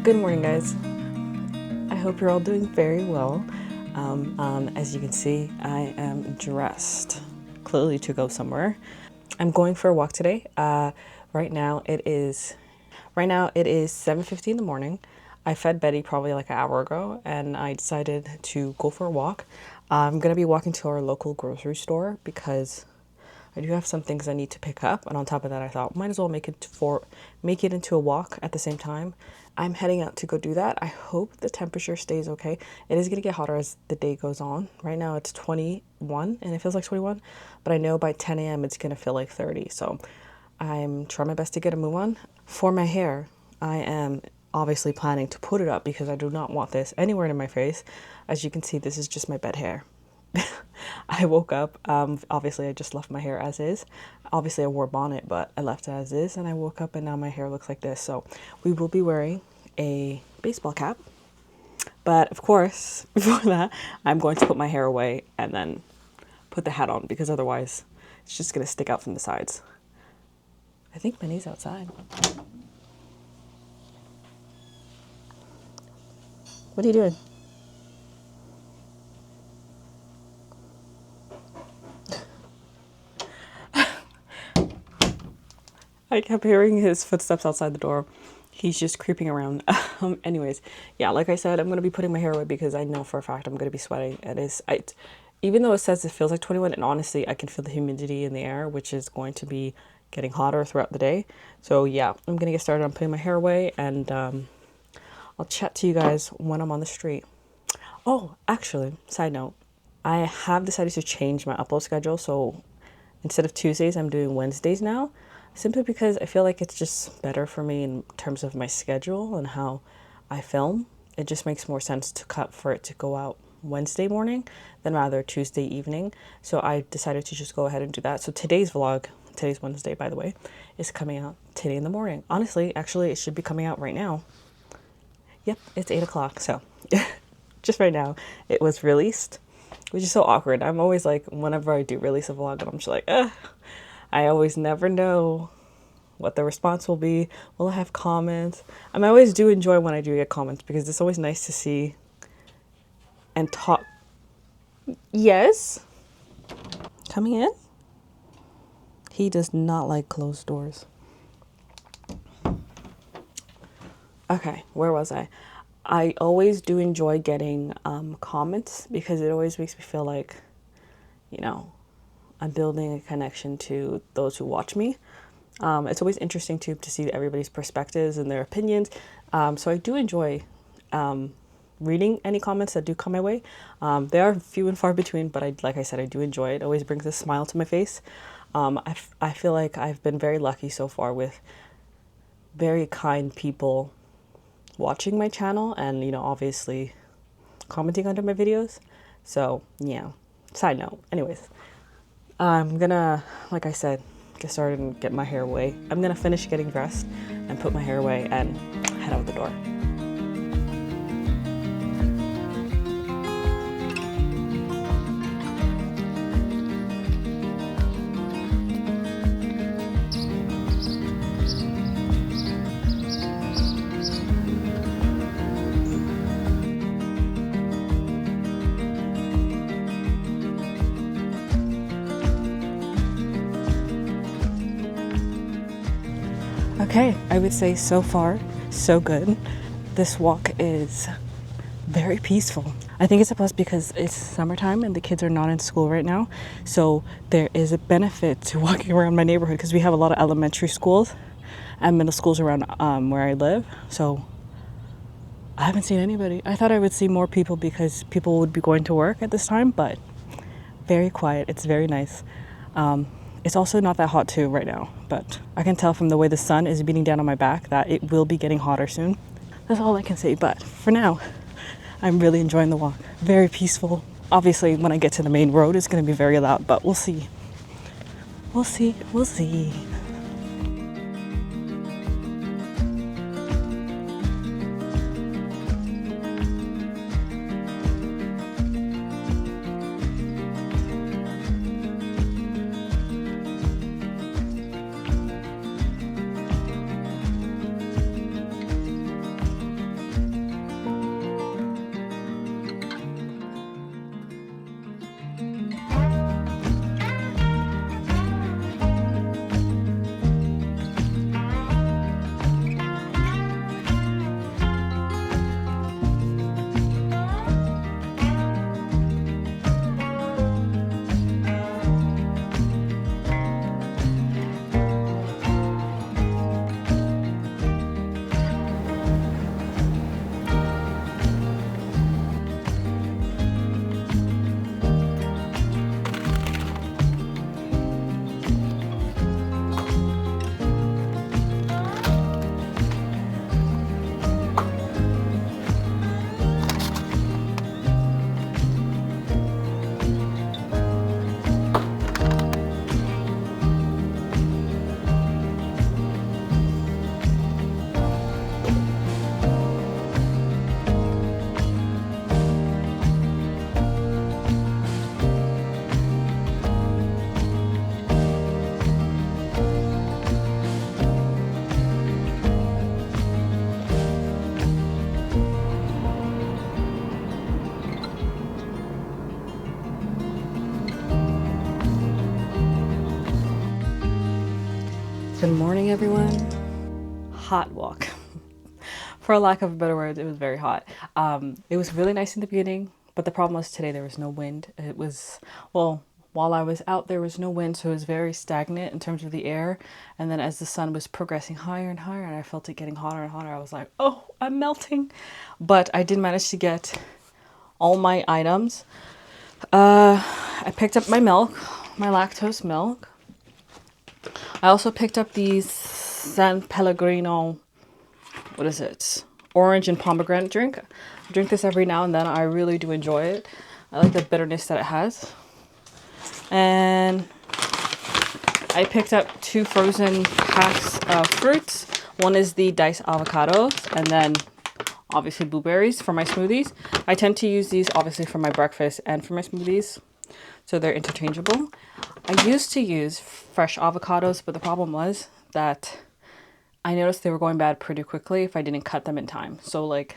Good morning, guys. I hope you're all doing very well. As you can see, I am dressed clearly to go somewhere. I'm going for a walk today. Right now it is 7:50 in the morning. I fed Betty probably like an hour ago, and I decided to go for a walk. I'm gonna be walking to our local grocery store because I do have some things I need to pick up, and on top of that, I thought might as well make it into a walk at the same time. I'm heading out to go do that. I hope the temperature stays okay. It is gonna get hotter as the day goes on. Right now it's 21 and it feels like 21, but I know by 10 a.m. it's gonna feel like 30. So I'm trying my best to get a move on. For my hair, I am obviously planning to put it up because I do not want this anywhere in my face. As you can see, this is just my bed hair. I woke up, obviously I just left my hair as is. Obviously I wore a bonnet, but I left it as is, and I woke up and now my hair looks like this. So we will be wearing a baseball cap. But of course, before that, I'm going to put my hair away and then put the hat on because otherwise it's just gonna stick out from the sides. I think Benny's outside. What are you doing? I kept hearing his footsteps outside the door. He's just creeping around. Anyways, yeah, like I said, I'm going to be putting my hair away because I know for a fact I'm going to be sweating. Even though it says it feels like 21, and honestly, I can feel the humidity in the air, which is going to be getting hotter throughout the day. So yeah, I'm going to get started on putting my hair away, and I'll chat to you guys when I'm on the street. Oh, actually, side note, I have decided to change my upload schedule. So instead of Tuesdays, I'm doing Wednesdays now, simply because I feel like it's just better for me in terms of my schedule and how I film. It just makes more sense for it to go out Wednesday morning than rather Tuesday evening. So I decided to just go ahead and do that. So today's Wednesday, by the way, is coming out today in the morning. Honestly, actually, it should be coming out right now. Yep, it's 8 o'clock. So just right now, it was released, which is so awkward. I'm always like, whenever I do release a vlog, and I'm just like, I always never know what the response will be. Will I have comments? I always do enjoy when I do get comments because it's always nice to see and talk. Yes? Coming in? He does not like closed doors. Okay, where was I? I always do enjoy getting comments because it always makes me feel like, I'm building a connection to those who watch me. It's always interesting to see everybody's perspectives and their opinions. So I do enjoy reading any comments that do come my way. They are few and far between, but like I said, I do enjoy it. It always brings a smile to my face. I feel like I've been very lucky so far with very kind people watching my channel and, obviously commenting under my videos. So yeah, side note. Anyways, I'm gonna, like I said, get started and get my hair away. I'm gonna finish getting dressed and put my hair away and head out the door. Okay, I would say so far, so good. This walk is very peaceful. I think it's a plus because it's summertime and the kids are not in school right now. So there is a benefit to walking around my neighborhood because we have a lot of elementary schools and middle schools around where I live. So I haven't seen anybody. I thought I would see more people because people would be going to work at this time, but very quiet. It's very nice. It's also not that hot too right now, but I can tell from the way the sun is beating down on my back that it will be getting hotter soon. That's all I can say, but for now, I'm really enjoying the walk. Very peaceful. Obviously, when I get to the main road, it's going to be very loud, but we'll see. We'll see. We'll see. Good morning, everyone. Hot walk. For lack of a better word, it was very hot. It was really nice in the beginning, but the problem was today there was no wind. It was, well, while I was out, there was no wind, so it was very stagnant in terms of the air. And then as the sun was progressing higher and higher, and I felt it getting hotter and hotter, I was like, oh, I'm melting. But I did manage to get all my items. I picked up my milk, my lactose milk. I also picked up these San Pellegrino, what is it? Orange and pomegranate drink. I drink this every now and then. I really do enjoy it. I like the bitterness that it has. And I picked up 2 frozen packs of fruits. One is the diced avocados, and then obviously blueberries for my smoothies. I tend to use these obviously for my breakfast and for my smoothies, so they're interchangeable. I used to use fresh avocados, but the problem was that I noticed they were going bad pretty quickly if I didn't cut them in time. So like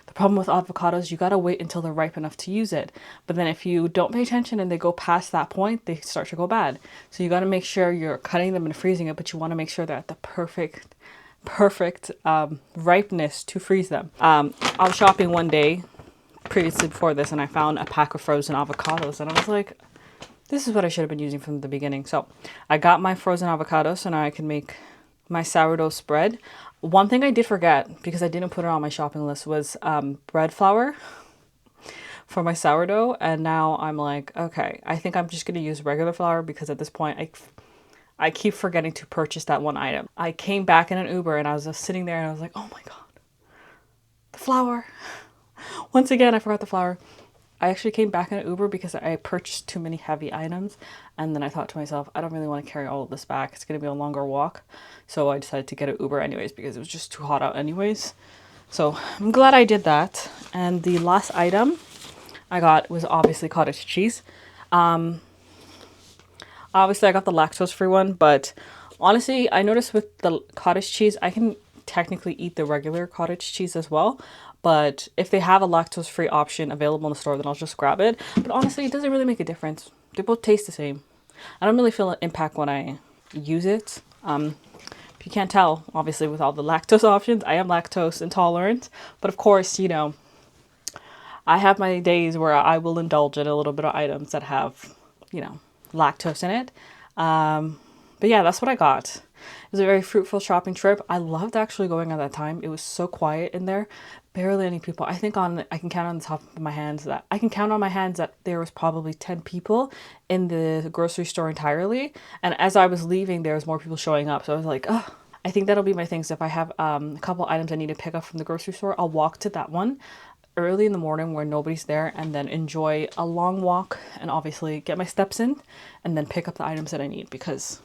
the problem with avocados, you gotta wait until they're ripe enough to use it. But then if you don't pay attention and they go past that point, they start to go bad. So you gotta make sure you're cutting them and freezing it, but you wanna make sure they're at the perfect ripeness to freeze them. I was shopping one day previously before this, and I found a pack of frozen avocados, and I was like, this is what I should have been using from the beginning. So I got my frozen avocados, so now I can make my sourdough spread. One thing I did forget, because I didn't put it on my shopping list, was bread flour for my sourdough. And now I'm like, okay, I think I'm just going to use regular flour, because at this point I keep forgetting to purchase that one item. I came back in an Uber and I was just sitting there and I was like, oh my God, the flour. Once again, I forgot the flour. I actually came back in an Uber because I purchased too many heavy items. And then I thought to myself, I don't really want to carry all of this back. It's going to be a longer walk. So I decided to get an Uber anyways, because it was just too hot out anyways. So I'm glad I did that. And the last item I got was obviously cottage cheese. Obviously I got the lactose free one, but honestly, I noticed with the cottage cheese, I can technically eat the regular cottage cheese as well. But if they have a lactose free option available in the store, then I'll just grab it. But honestly, it doesn't really make a difference. They both taste the same. I don't really feel an impact when I use it. If you can't tell, obviously with all the lactose options, I am lactose intolerant. But of course, you know, I have my days where I will indulge in a little bit of items that have, you know, lactose in it. But yeah, that's what I got. It was a very fruitful shopping trip. I loved actually going at that time. It was so quiet in there. Barely any people. I think I can count on the top of my hands that there was probably 10 people in the grocery store entirely. And as I was leaving, there was more people showing up. So I was like, oh, I think that'll be my thing. So if I have a couple items I need to pick up from the grocery store, I'll walk to that one early in the morning where nobody's there, and then enjoy a long walk and obviously get my steps in and then pick up the items that I need, because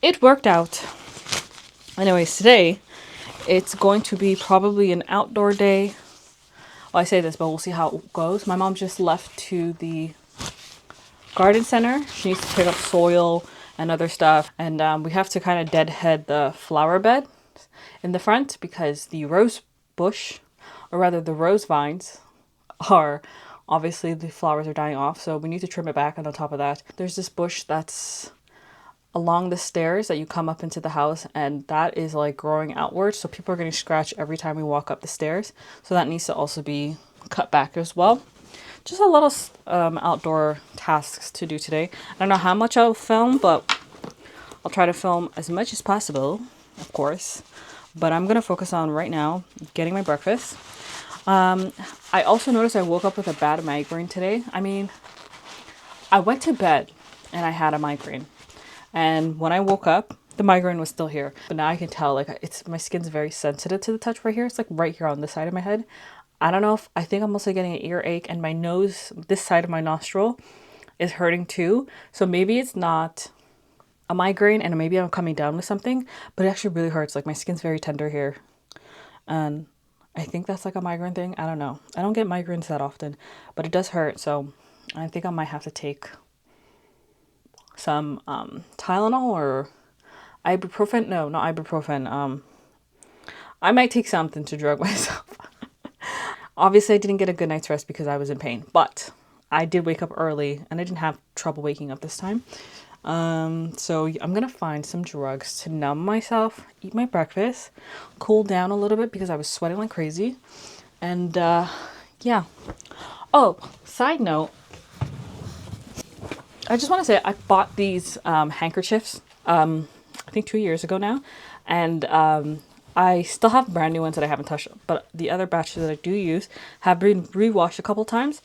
it worked out. Anyways, today it's going to be probably an outdoor day. Well, I say this, but we'll see how it goes. My mom just left to the garden center. She needs to pick up soil and other stuff. And we have to kind of deadhead the flower bed in the front, because the rose bush, or rather the rose vines, are obviously the flowers are dying off. So we need to trim it back. And on top of that, there's this bush that's along the stairs that you come up into the house, and that is like growing outwards, so people are getting scratched every time we walk up the stairs, so that needs to also be cut back as well. Just a little outdoor tasks to do today. I don't know how much I'll film, but I'll try to film as much as possible, of course. But I'm gonna focus on right now getting my breakfast. I also noticed I woke up with a bad migraine today. I mean, I went to bed and I had a migraine. And when I woke up, the migraine was still here. But now I can tell, like, my skin's very sensitive to the touch right here. It's like right here on this side of my head. I don't know if, I think I'm also getting an earache, and my nose, this side of my nostril is hurting too. So maybe it's not a migraine and maybe I'm coming down with something, but it actually really hurts. Like, my skin's very tender here. And I think that's like a migraine thing. I don't know. I don't get migraines that often, but it does hurt. So I think I might have to take some Tylenol or ibuprofen. No, not ibuprofen. I might take something to drug myself. Obviously, I didn't get a good night's rest because I was in pain, but I did wake up early and I didn't have trouble waking up this time. So I'm gonna find some drugs to numb myself, eat my breakfast, cool down a little bit because I was sweating like crazy. And yeah. Oh, side note, I just want to say I bought these handkerchiefs, I think 2 years ago now, and I still have brand new ones that I haven't touched, but the other batches that I do use have been rewashed a couple times.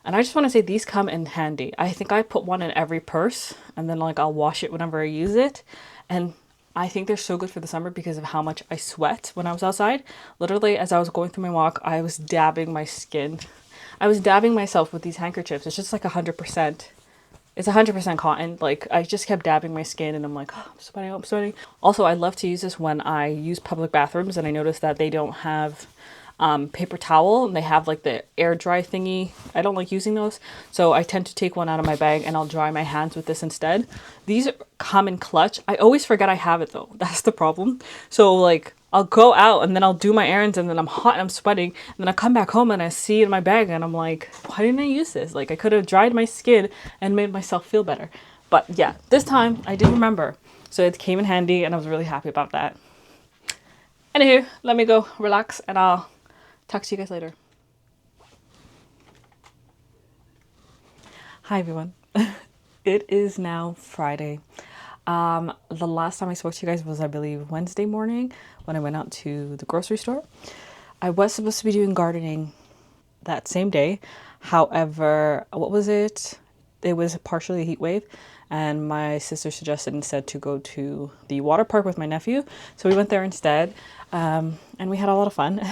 And I just want to say these come in handy. I think I put one in every purse, and then like I'll wash it whenever I use it. And I think they're so good for the summer because of how much I sweat when I was outside. Literally, as I was going through my walk, I was dabbing my skin. I was dabbing myself with these handkerchiefs. It's just like 100%. It's 100% cotton. Like, I just kept dabbing my skin and I'm like, oh, I'm sweating, I'm sweating. Also, I love to use this when I use public bathrooms and I notice that they don't have paper towel and they have like the air dry thingy. I don't like using those. So I tend to take one out of my bag and I'll dry my hands with this instead. These come in clutch. I always forget I have it though. That's the problem. So like, I'll go out and then I'll do my errands and then I'm hot and I'm sweating. And then I come back home and I see it in my bag and I'm like, why didn't I use this? Like I could have dried my skin and made myself feel better. But yeah, this time I did remember. So it came in handy and I was really happy about that. Anywho, let me go relax and I'll talk to you guys later. Hi everyone. It is now Friday. The last time I spoke to you guys was, I believe, Wednesday morning when I went out to the grocery store. I was supposed to be doing gardening that same day. However, what was it? It was partially a heat wave, and my sister suggested instead to go to the water park with my nephew. So we went there instead, and we had a lot of fun.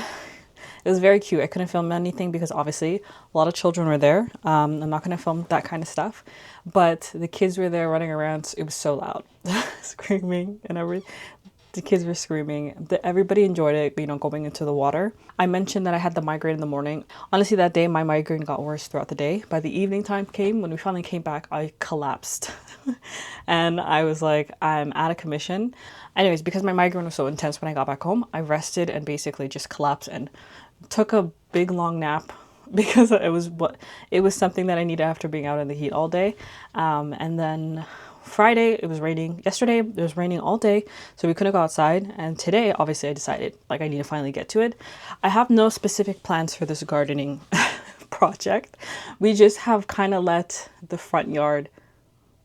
It was very cute. I couldn't film anything because obviously a lot of children were there. I'm not going to film that kind of stuff. But the kids were there running around. It was so loud. Screaming and everything. The kids were screaming. Everybody enjoyed it, going into the water. I mentioned that I had the migraine in the morning. Honestly, that day, my migraine got worse throughout the day. By the evening time came, when we finally came back, I collapsed. And I was like, I'm out of commission. Anyways, because my migraine was so intense when I got back home, I rested and basically just collapsed and took a big long nap because it was something that I needed after being out in the heat all day. And then Friday it was raining. Yesterday it was raining all day, so we couldn't go outside. And today, obviously, I decided like I need to finally get to it. I have no specific plans for this gardening project. We just have kind of let the front yard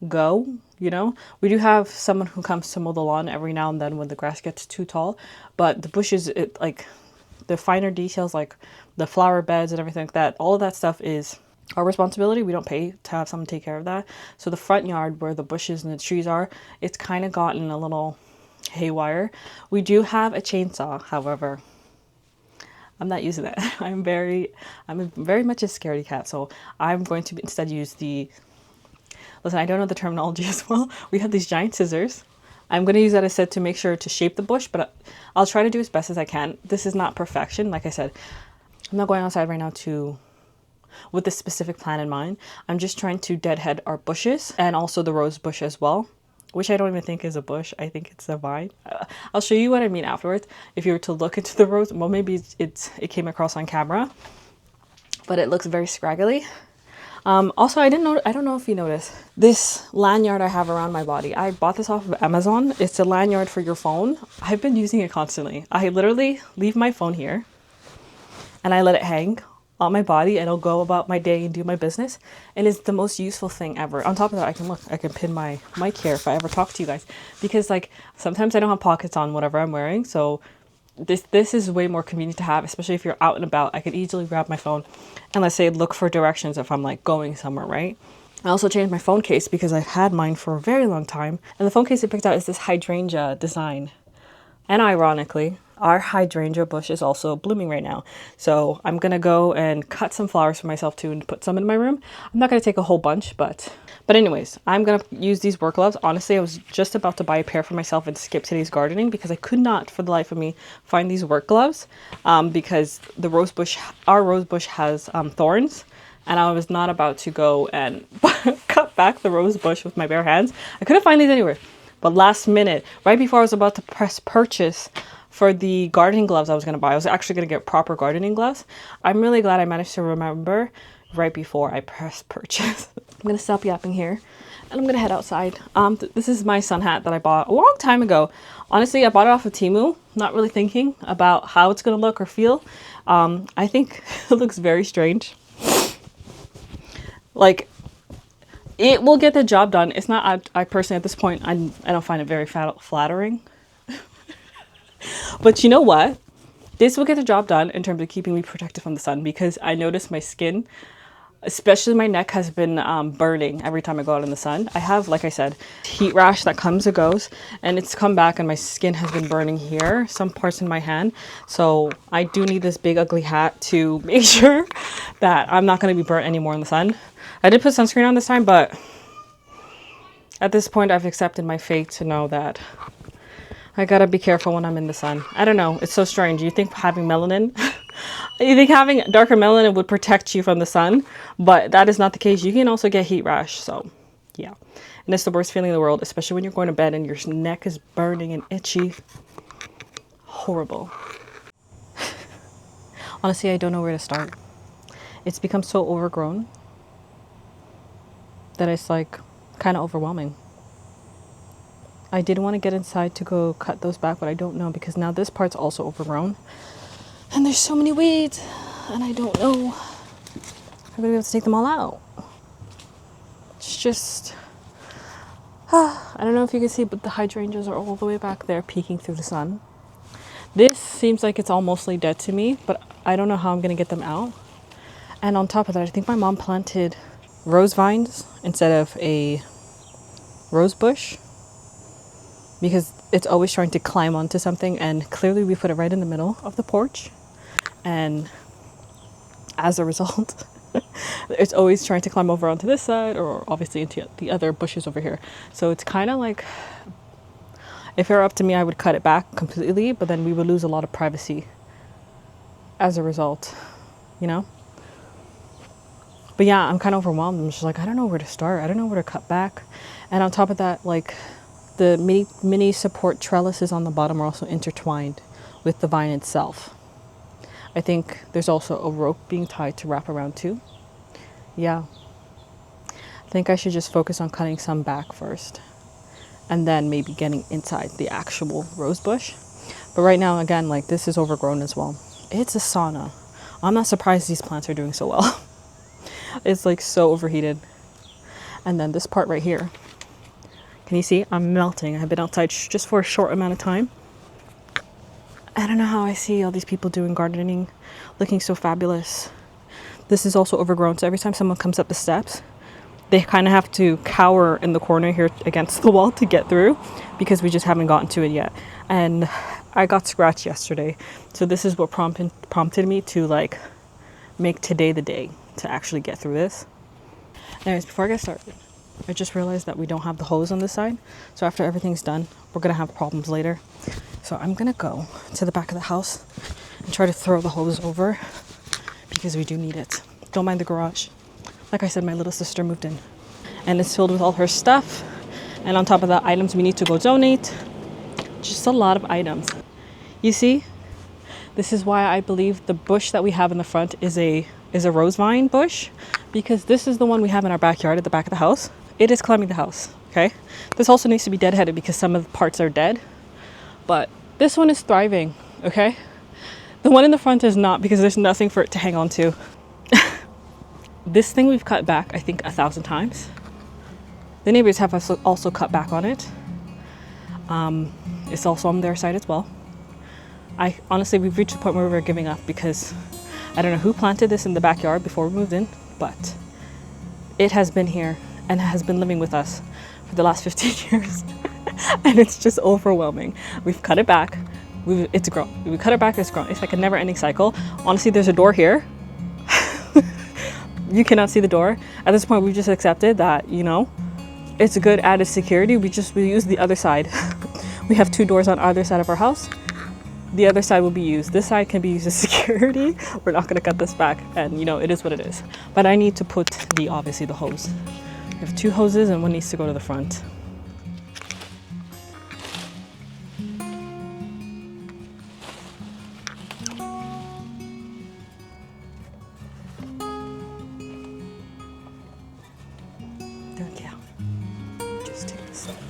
go. We do have someone who comes to mow the lawn every now and then when the grass gets too tall, but the bushes, the finer details like the flower beds and everything like that, all of that stuff is our responsibility. We don't pay to have someone take care of that. So the front yard where the bushes and the trees are, it's kind of gotten a little haywire. We do have a chainsaw, however, I'm not using that. I'm very much a scaredy cat, so I'm going to instead use listen, I don't know the terminology as well. We have these giant scissors. I'm going to use that instead to make sure to shape the bush, but I'll try to do as best as I can. This is not perfection. Like I said, I'm not going outside right now with this specific plan in mind. I'm just trying to deadhead our bushes and also the rose bush as well, which I don't even think is a bush. I think it's a vine. I'll show you what I mean afterwards. If you were to look into the rose, well, maybe it came across on camera, but it looks very scraggly. Also, I don't know if you noticed this lanyard I have around my body. I bought this off of Amazon. It's a lanyard for your phone. I've been using it constantly. I literally leave my phone here and I let it hang on my body and I'll go about my day and do my business. And it's the most useful thing ever. On top of that, I can pin my mic here if I ever talk to you guys, because like sometimes I don't have pockets on whatever I'm wearing. So this is way more convenient to have, especially if you're out and about. I could easily grab my phone and, let's say, look for directions if I'm like going somewhere, right? I also changed my phone case because I've had mine for a very long time. And the phone case I picked out is this hydrangea design. And ironically, our hydrangea bush is also blooming right now. So I'm going to go and cut some flowers for myself too and put some in my room. I'm not going to take a whole bunch, but anyways, I'm going to use these work gloves. Honestly, I was just about to buy a pair for myself and skip today's gardening because I could not for the life of me find these work gloves because our rose bush has thorns. And I was not about to go and cut back the rose bush with my bare hands. I couldn't find these anywhere. But last minute, right before I was about to press purchase for the gardening gloves I was going to buy, I was actually going to get proper gardening gloves. I'm really glad I managed to remember right before I press purchase. I'm gonna stop yapping here and I'm gonna head outside. This is my sun hat that I bought a long time ago. Honestly, I bought it off of Temu, not really thinking about how it's gonna look or feel. I think it looks very strange. Like, it will get the job done. It's not, I personally at this point, I don't find it very flattering. But you know what? This will get the job done in terms of keeping me protected from the sun, because I notice my skin, especially my neck, has been burning every time I go out in the sun. I have, like I said, heat rash that comes and goes, and it's come back and my skin has been burning here, some parts in my hand. So I do need this big ugly hat to make sure that I'm not going to be burnt anymore in the sun. I did put sunscreen on this time, but at this point I've accepted my fate to know that I gotta be careful when I'm in the sun. I don't know. It's so strange. You think having melanin, you think having darker melanin would protect you from the sun, but that is not the case. You can also get heat rash. So yeah. And it's the worst feeling in the world, especially when you're going to bed and your neck is burning and itchy. Horrible. Honestly, I don't know where to start. It's become so overgrown that it's like kind of overwhelming. I did want to get inside to go cut those back, but I don't know, because now this part's also overgrown. And there's so many weeds, and I don't know if I'm going to be able to take them all out. It's just, I don't know if you can see, but the hydrangeas are all the way back there peeking through the sun. This seems like it's all mostly dead to me, but I don't know how I'm going to get them out. And on top of that, I think my mom planted rose vines instead of a rose bush, because it's always trying to climb onto something, and clearly we put it right in the middle of the porch, and as a result it's always trying to climb over onto this side, or obviously into the other bushes over here. So it's kind of like, if it were up to me, I would cut it back completely, but then we would lose a lot of privacy as a result, you know. But yeah, I'm kind of overwhelmed. I'm just like, I don't know where to start. I don't know where to cut back. And on top of that, like, the mini support trellises on the bottom are also intertwined with the vine itself. I think there's also a rope being tied to wrap around too. Yeah. I think I should just focus on cutting some back first, and then maybe getting inside the actual rose bush. But right now, again, like, this is overgrown as well. It's a sauna. I'm not surprised these plants are doing so well. It's like so overheated. And then this part right here. Can you see? I'm melting. I've been outside just for a short amount of time. I don't know how I see all these people doing gardening, looking so fabulous. This is also overgrown, so every time someone comes up the steps, they kind of have to cower in the corner here against the wall to get through, because we just haven't gotten to it yet. And I got scratched yesterday, so this is what prompted me to, like, make today the day to actually get through this. Anyways, before I get started, I just realized that we don't have the hose on this side. So after everything's done, we're going to have problems later. So I'm going to go to the back of the house and try to throw the hose over, because we do need it. Don't mind the garage. Like I said, my little sister moved in and it's filled with all her stuff. And on top of that, items we need to go donate. Just a lot of items. You see, this is why I believe the bush that we have in the front is a rose vine bush, because this is the one we have in our backyard at the back of the house. It is climbing the house, okay? This also needs to be deadheaded because some of the parts are dead, but this one is thriving, okay? The one in the front is not, because there's nothing for it to hang on to. This thing we've cut back, I think, 1,000 times. The neighbors have also cut back on it. It's also on their side as well. Honestly, we've reached the point where we're giving up, because I don't know who planted this in the backyard before we moved in, but it has been here and has been living with us for the last 15 years. And it's just overwhelming. We've cut it back. It's grown. We cut it back, it's grown. It's like a never-ending cycle. Honestly, there's a door here. You cannot see the door. At this point, we've just accepted that, you know, it's a good added security. We use the other side. We have 2 doors on either side of our house. The other side will be used. This side can be used as security. We're not going to cut this back, and you know, it is what it is. But I need to put obviously the hose. We have 2 hoses and one needs to go to the front. next.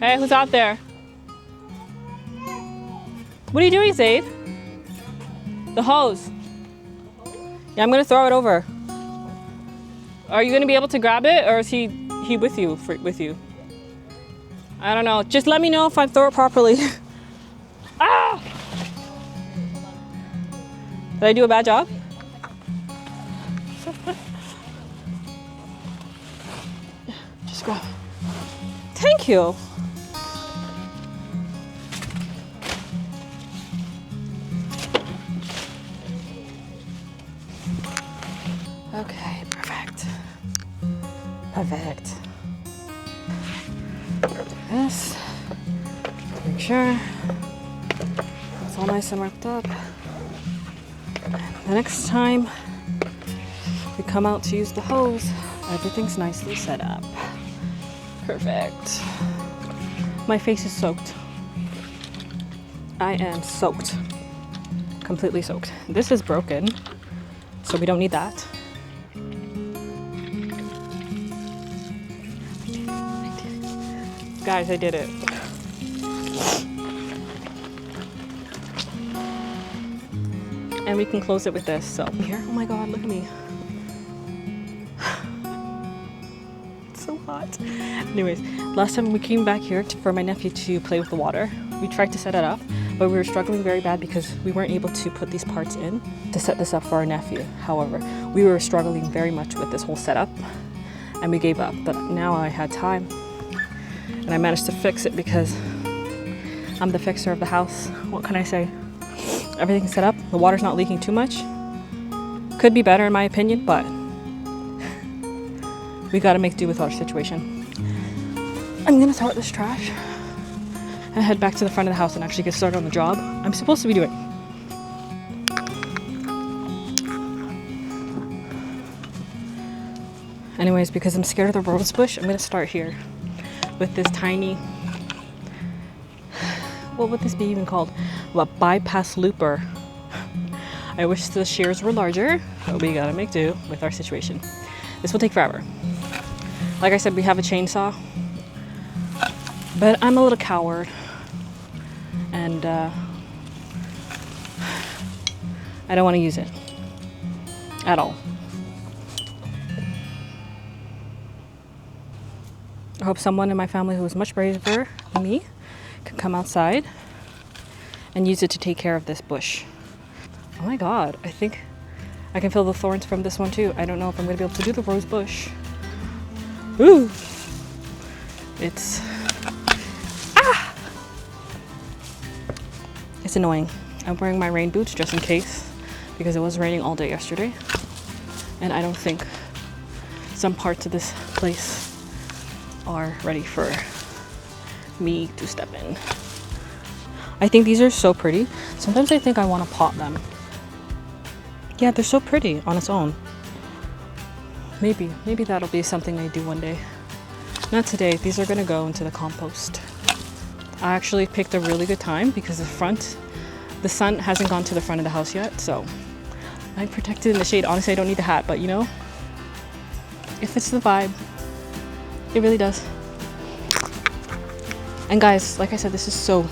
Hey, who's out there? What are you doing, Zaid? The hose. Yeah, I'm gonna throw it over. Are you gonna be able to grab it, or is he with you? With you? I don't know. Just let me know if I throw it properly. Ah! Did I do a bad job? Just grab it. Thank you. Okay, perfect. Perfect. This. Make sure it's all nice and wrapped up. The next time we come out to use the hose, everything's nicely set up. Perfect. My face is soaked. I am soaked. Completely soaked. This is broken, so we don't need that. Guys, I did it. And we can close it with this, so. Here, oh my God, look at me. It's so hot. Anyways, last time we came back here for my nephew to play with the water, we tried to set it up, but we were struggling very bad because we weren't able to put these parts in to set this up for our nephew. However, we were struggling very much with this whole setup and we gave up, but now I had time. And I managed to fix it because I'm the fixer of the house. What can I say? Everything's set up. The water's not leaking too much. Could be better in my opinion, but we gotta make do with our situation. I'm gonna throw out this trash and head back to the front of the house and actually get started on the job I'm supposed to be doing. Anyways, because I'm scared of the rose bush, I'm gonna start here with this tiny, what would this be even called? A bypass looper. I wish the shears were larger, but we gotta make do with our situation. This will take forever. Like I said, we have a chainsaw, but I'm a little coward, and I don't want to use it at all. I hope someone in my family who is much braver than me can come outside and use it to take care of this bush. Oh my God, I think I can feel the thorns from this one too. I don't know if I'm gonna be able to do the rose bush. Ooh, it's it's annoying. I'm wearing my rain boots just in case because it was raining all day yesterday, and I don't think some parts of this place are ready for me to step in. I think these are so pretty. Sometimes I think I want to pot them. Yeah, they're so pretty on its own. Maybe that'll be something I do one day. Not today. These are gonna go into the compost. I actually picked a really good time because the sun hasn't gone to the front of the house yet, so I'm protected in the shade. Honestly, I don't need the hat, but you know, it fits the vibe. It really does. And guys, like I said, this is so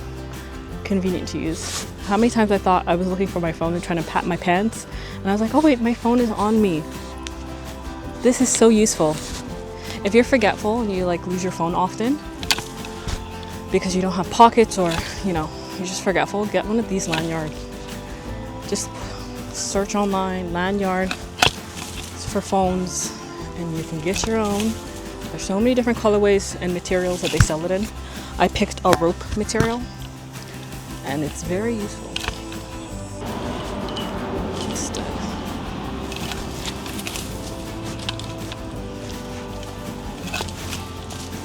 convenient to use. How many times I thought I was looking for my phone and trying to pat my pants, and I was like, oh wait, my phone is on me. This is so useful. If you're forgetful and you like lose your phone often because you don't have pockets, or you know, you're just forgetful, get one of these lanyards. Just search online, lanyard. It's for phones, and you can get your own. There's so many different colorways and materials that they sell it in. I picked a rope material, and it's very useful.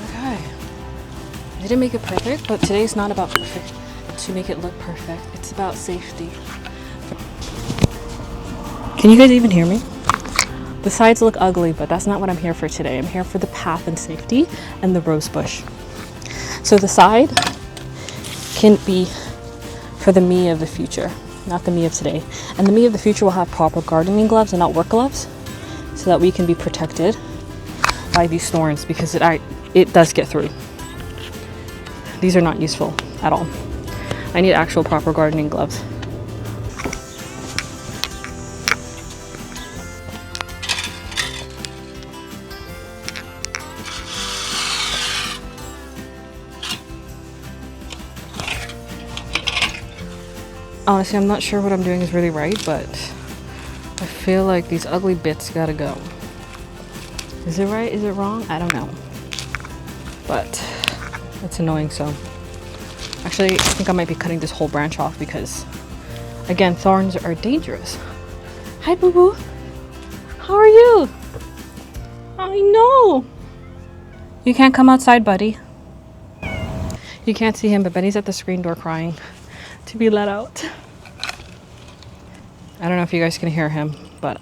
Okay. I didn't make it perfect, but today's not about perfect to make it look perfect. It's about safety. Can you guys even hear me? The sides look ugly, but that's not what I'm here for today. I'm here for the path and safety and the rose bush. So the side can be for the me of the future, not the me of today. And the me of the future will have proper gardening gloves and not work gloves, so that we can be protected by these thorns, because it does get through. These are not useful at all. I need actual proper gardening gloves. Honestly, I'm not sure what I'm doing is really right, but I feel like these ugly bits gotta go. Is it right? Is it wrong? I don't know. But it's annoying, so. Actually, I think I might be cutting this whole branch off because, again, thorns are dangerous. Hi, boo-boo. How are you? I know. You can't come outside, buddy. You can't see him, but Benny's at the screen door crying to be let out. I don't know if you guys can hear him, but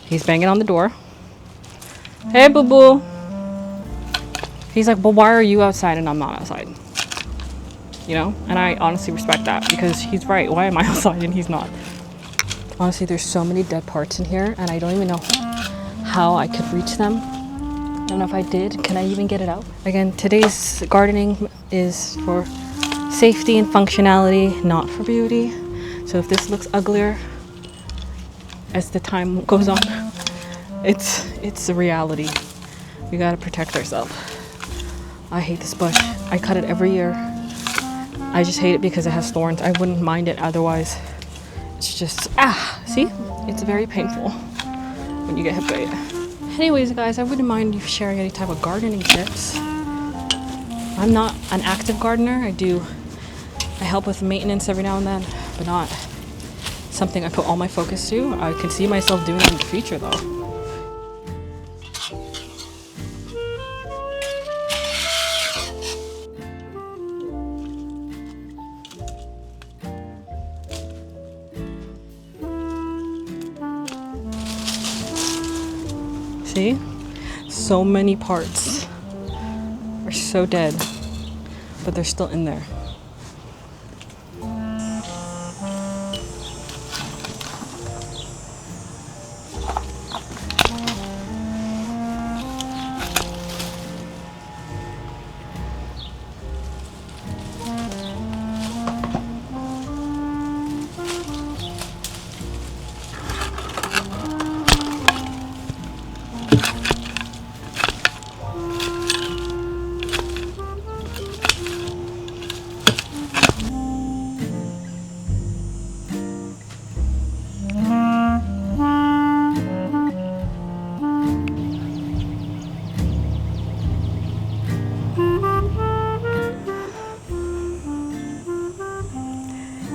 he's banging on the door. Hey, boo-boo. He's like, well, why are you outside and I'm not outside? You know? And I honestly respect that, because he's right. Why am I outside and he's not? Honestly, there's so many dead parts in here, and I don't even know how I could reach them. I don't know if I did. Can I even get it out? Again, today's gardening is for safety and functionality, not for beauty. So if this looks uglier as the time goes on, it's a reality. We gotta protect ourselves. I hate this bush. I cut it every year. I just hate it because it has thorns. I wouldn't mind it otherwise. It's just, see? It's very painful when you get hit by it. Anyways, guys, I wouldn't mind you sharing any type of gardening tips. I'm not an active gardener. I help with maintenance every now and then, but not something I put all my focus to. I can see myself doing it in the future, though. See? So many parts are so dead, but they're still in there.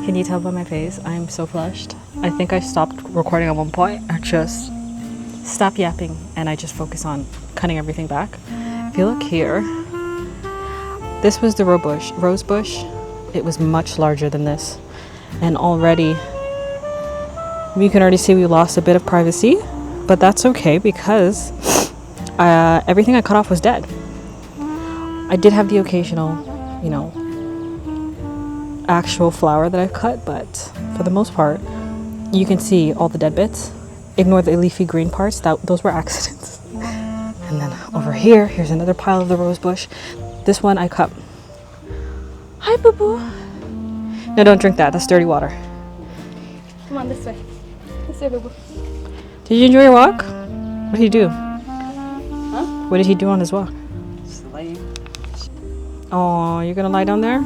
Can you tell by my face? I'm so flushed. I think I stopped recording at one point. I just stopped yapping and I just focus on cutting everything back. If you look here, this was the rose bush. It was much larger than this. And already, you can already see we lost a bit of privacy, but that's okay because everything I cut off was dead. I did have the occasional, actual flower that I've cut, but for the most part, you can see all the dead bits. Ignore the leafy green parts, those were accidents. And then over here's another pile of the rose bush. This one I cut. Hi, boo-boo. No, don't drink that. That's dirty water. Come on, this way. This way, boo-boo. Did you enjoy your walk? What did he do? Huh? What did he do on his walk? Just lay. Oh, you're gonna lie down there?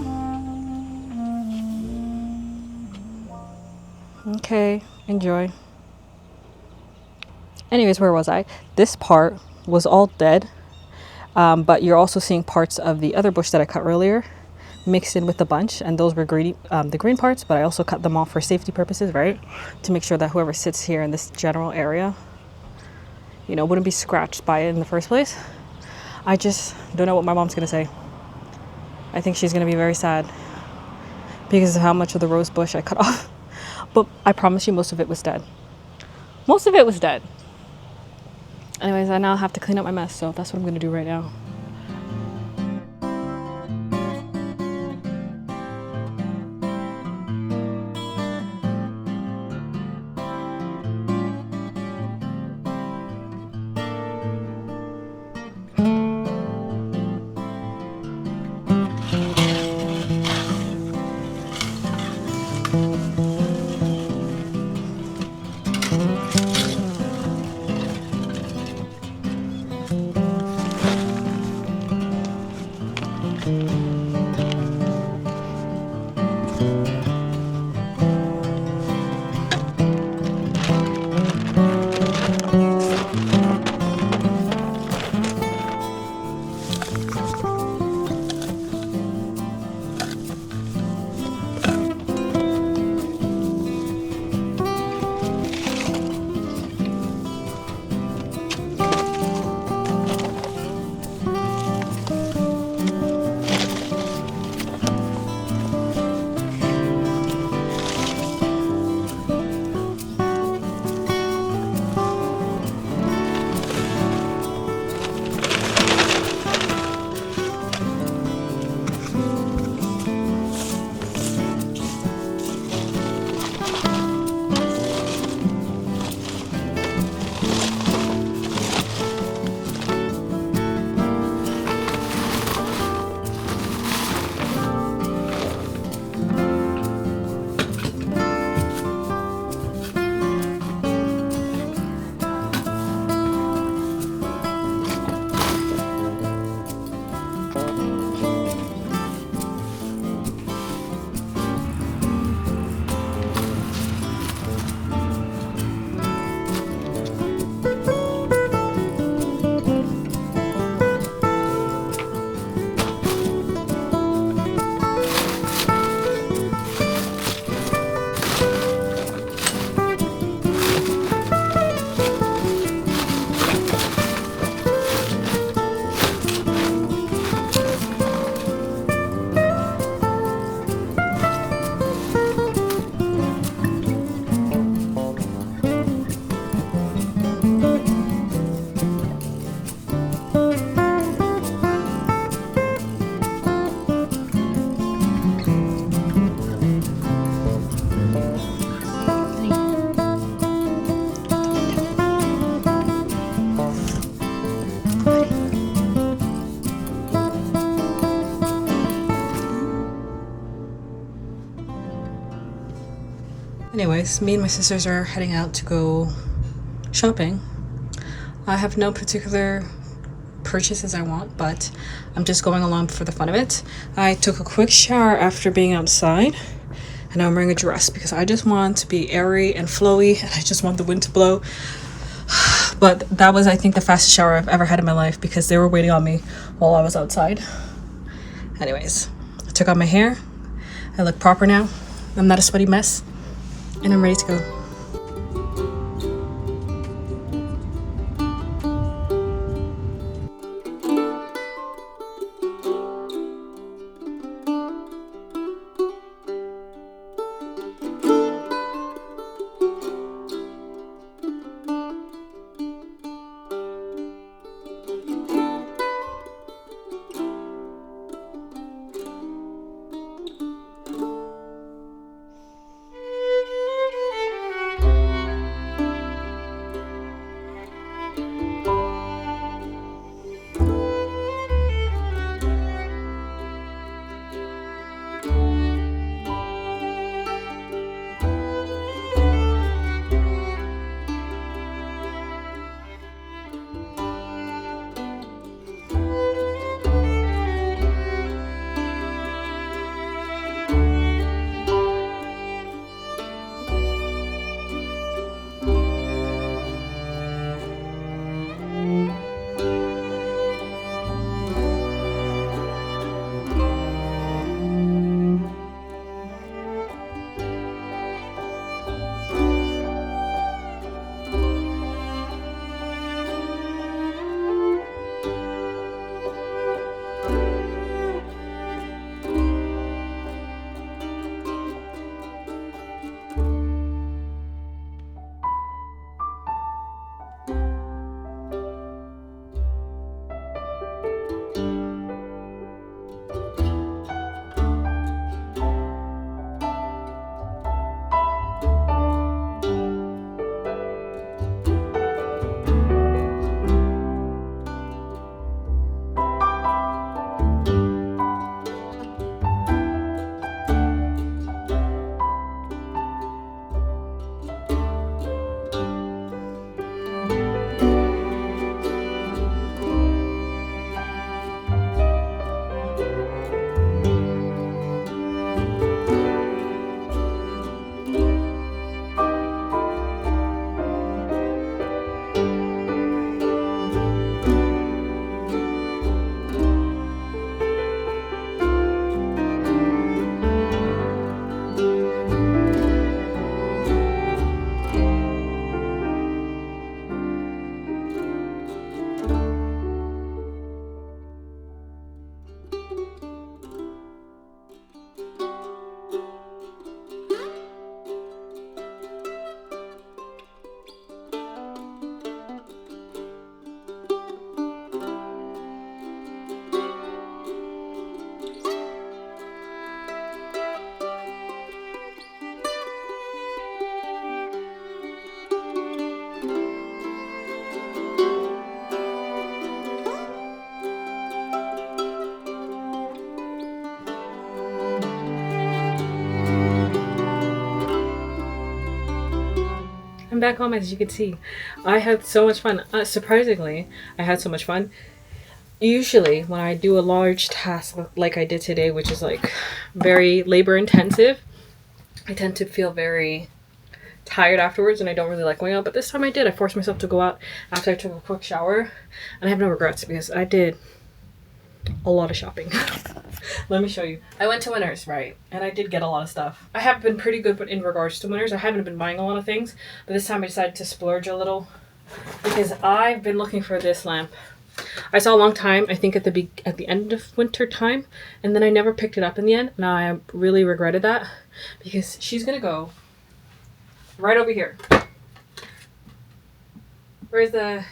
Okay, enjoy. Anyways, where was I? This part was all dead, but you're also seeing parts of the other bush that I cut earlier mixed in with the bunch, and those were the green parts, but I also cut them off for safety purposes, right? To make sure that whoever sits here in this general area, wouldn't be scratched by it in the first place. I just don't know what my mom's gonna say. I think she's gonna be very sad because of how much of the rose bush I cut off. But I promise you most of it was dead. Most of it was dead. Anyways, I now have to clean up my mess, so that's what I'm gonna do right now. Anyways, me and my sisters are heading out to go shopping. I have no particular purchases I want, but I'm just going along for the fun of it. I took a quick shower after being outside, and I'm wearing a dress because I just want to be airy and flowy, and I just want the wind to blow. But that was, I think, the fastest shower I've ever had in my life because they were waiting on me while I was outside. Anyways, I took out my hair. I look proper now. I'm not a sweaty mess, and I'm ready to go. I'm back home, as you can see. I had so much fun. Surprisingly, I had so much fun. Usually, when I do a large task like I did today, which is like very labor intensive, I tend to feel very tired afterwards and I don't really like going out. But this time I did. I forced myself to go out after I took a quick shower. And I have no regrets because I did a lot of shopping. Let me show you. I went to Winners, right? And I did get a lot of stuff. I have been pretty good in regards to Winners. I haven't been buying a lot of things. But this time I decided to splurge a little. Because I've been looking for this lamp. I saw a long time, I think at the end of winter time, and then I never picked it up in the end. Now I really regretted that because she's gonna go right over here. Where's the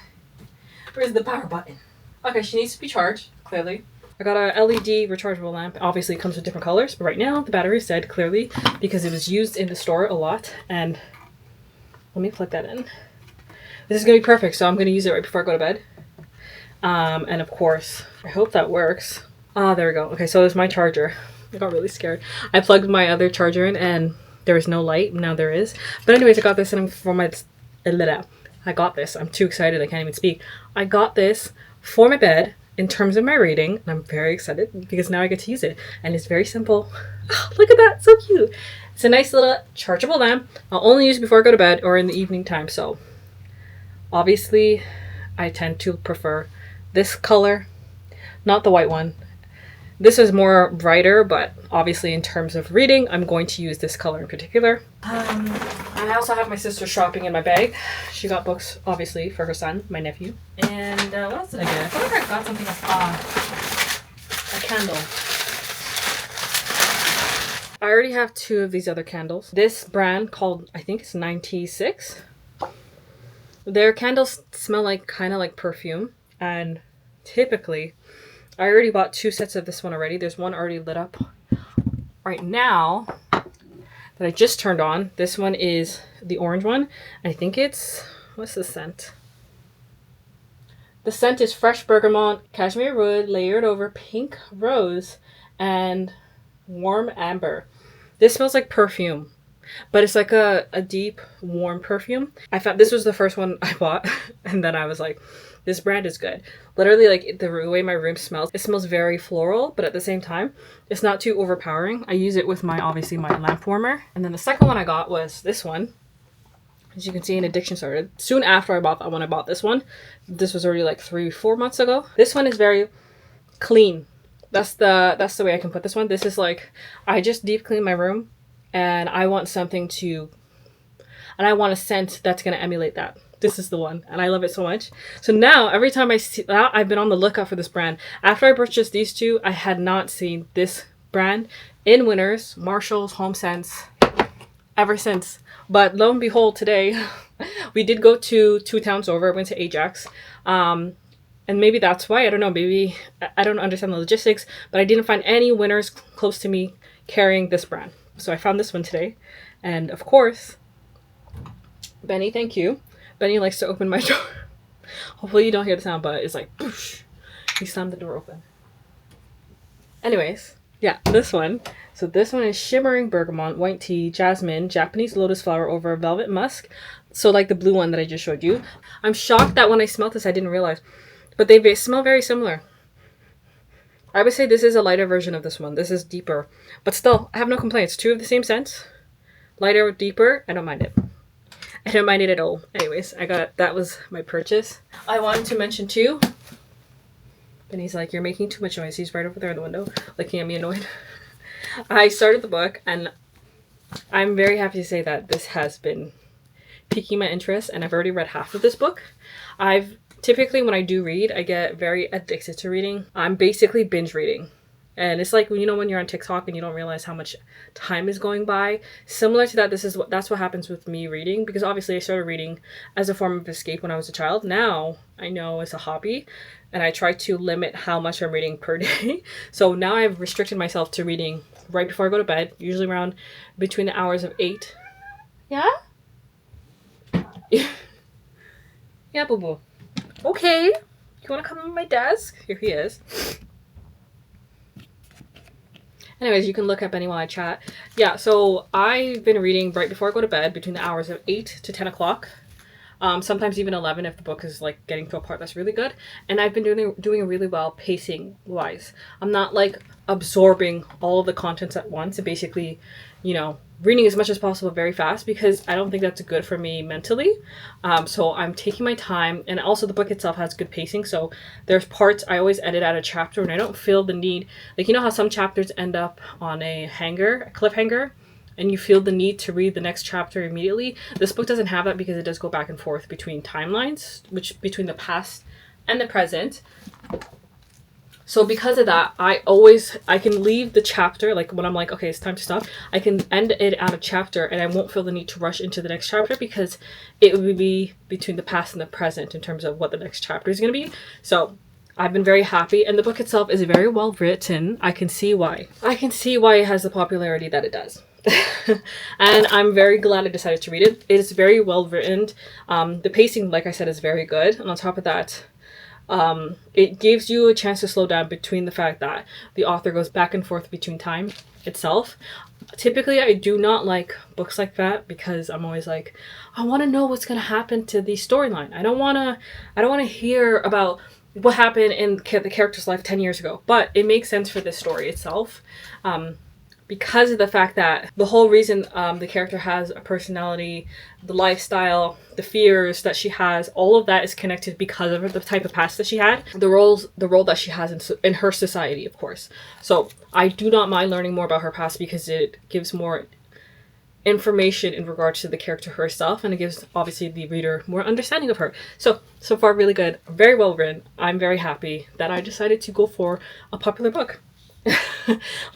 power button? Okay, she needs to be charged, clearly. I got a LED rechargeable lamp. Obviously it comes with different colors, but right now the battery is dead, clearly, because it was used in the store a lot. And let me plug that in. This is gonna be perfect, so I'm gonna use it right before I go to bed. And of course, I hope that works. Ah, there we go. Okay, so there's my charger. I got really scared. I plugged my other charger in and there was no light. Now there is. But anyways, I got this and for my... I got this. I'm too excited. I can't even speak. I got this for my bed in terms of my reading. And I'm very excited because now I get to use it. And it's very simple. Oh, look at that. So cute. It's a nice little chargeable lamp. I'll only use it before I go to bed or in the evening time. So obviously, I tend to prefer this color, not the white one. This is more brighter, but obviously in terms of reading, I'm going to use this color in particular. I also have my sister shopping in my bag. She got books, obviously, for her son, my nephew. And what else did I get? I feel like I got something a candle. I already have 2 of these other candles. This brand called, I think it's 96. Their candles smell like kind of like perfume. And typically, I already bought 2 sets of this one already. There's one already lit up right now that I just turned on. This one is the orange one. I think it's, what's the scent? The scent is fresh bergamot, cashmere wood, layered over pink rose, and warm amber. This smells like perfume. But it's like a deep, warm perfume. I found this was the first one I bought. And then I was like, this brand is good. Literally, like, the way my room smells, it smells very floral, but at the same time, it's not too overpowering. I use it with obviously my lamp warmer. And then the second one I got was this one. As you can see, an addiction started. Soon after I bought that one, I bought this one. This was already like 3-4 months ago. This one is very clean. That's the way I can put this one. This is like, I just deep clean my room. And I want something to, and I want a scent that's going to emulate that. This is the one. And I love it so much. So now, every time I see that, I've been on the lookout for this brand. After I purchased these 2, I had not seen this brand in Winners, Marshalls, HomeSense, ever since. But lo and behold, today, we did go to 2 towns over. I went to Ajax. And maybe that's why. I don't know. Maybe, I don't understand the logistics. But I didn't find any Winners close to me carrying this brand. So I found this one today. And of course, Benny, thank you. Benny likes to open my door. Hopefully you don't hear the sound, but it's like, boosh. He slammed the door open. Anyways, yeah, this one. So this one is shimmering bergamot, white tea, jasmine, Japanese lotus flower over velvet musk. So like the blue one that I just showed you. I'm shocked that when I smelled this, I didn't realize. But they smell very similar. I would say this is a lighter version of this one. This is deeper. But still, I have no complaints. 2 of the same scents. Lighter, deeper. I don't mind it. I don't mind it at all. Anyways, that was my purchase. I wanted to mention too. And he's like, you're making too much noise. He's right over there in the window, looking at me annoyed. I started the book and I'm very happy to say that this has been piquing my interest and I've already read half of this book. Typically, when I do read, I get very addicted to reading. I'm basically binge reading. And it's like, when you're on TikTok and you don't realize how much time is going by. Similar to that, that's what happens with me reading. Because obviously I started reading as a form of escape when I was a child. Now, I know it's a hobby. And I try to limit how much I'm reading per day. So now I've restricted myself to reading right before I go to bed. Usually around between the hours of 8. Yeah? Yeah, boo-boo. Okay, you want to come on my desk? Here he is. Anyways, you can look up any while I chat. Yeah, so I've been reading right before I go to bed between the hours of 8 to 10 o'clock. Sometimes even 11 if the book is like getting to a part that's really good. And I've been doing really well pacing wise. I'm not like absorbing all of the contents at once and basically, you know, reading as much as possible very fast, because I don't think that's good for me mentally. So I'm taking my time, and also the book itself has good pacing. So there's parts I always edit out a chapter, and I don't feel the need, like, you know how some chapters end up on a cliffhanger, and you feel the need to read the next chapter immediately. This book doesn't have that because it does go back and forth between timelines, which between the past and the present. So because of that, I can leave the chapter, like when I'm like, okay, it's time to stop, I can end it at a chapter and I won't feel the need to rush into the next chapter, because it would be between the past and the present in terms of what the next chapter is going to be. So I've been very happy, and the book itself is very well written. I can see why. It has the popularity that it does. And I'm very glad I decided to read it. It is very well written. The pacing, like I said, is very good. And on top of that, it gives you a chance to slow down between the fact that the author goes back and forth between time itself. Typically, I do not like books like that, because I'm always like, I want to know what's going to happen to the storyline. I don't want to hear about what happened in the character's life 10 years ago. But it makes sense for the story itself. Because of the fact that the whole reason the character has a personality, the lifestyle, the fears that she has, all of that is connected because of the type of past that she had, the role that she has in her society, of course. So I do not mind learning more about her past, because it gives more information in regards to the character herself, and it gives obviously the reader more understanding of her. So far really good, very well written. I'm very happy that I decided to go for a popular book.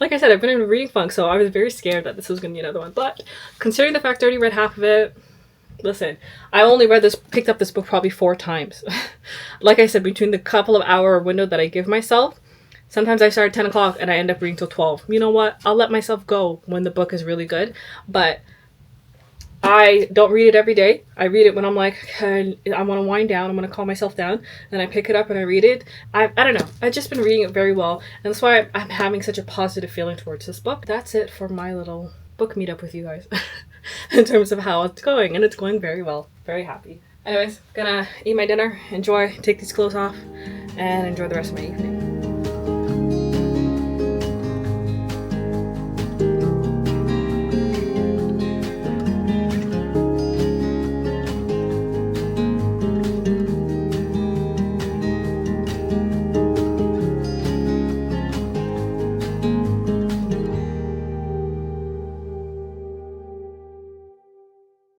Like I said, I've been in a reading funk, so I was very scared that this was going to be another one. But considering the fact I already read half of it, listen, I only picked up this book probably 4 times. Like I said, between the couple of hour window that I give myself, sometimes I start at 10 o'clock and I end up reading till 12. You know what? I'll let myself go when the book is really good. But I don't read it every day. I read it when I'm like, okay, I want to wind down. I'm going to calm myself down. Then I pick it up and I read it. I don't know. I've just been reading it very well. And that's why I'm having such a positive feeling towards this book. That's it for my little book meetup with you guys in terms of how it's going. And it's going very well. Very happy. Anyways, gonna eat my dinner, take these clothes off, and enjoy the rest of my evening.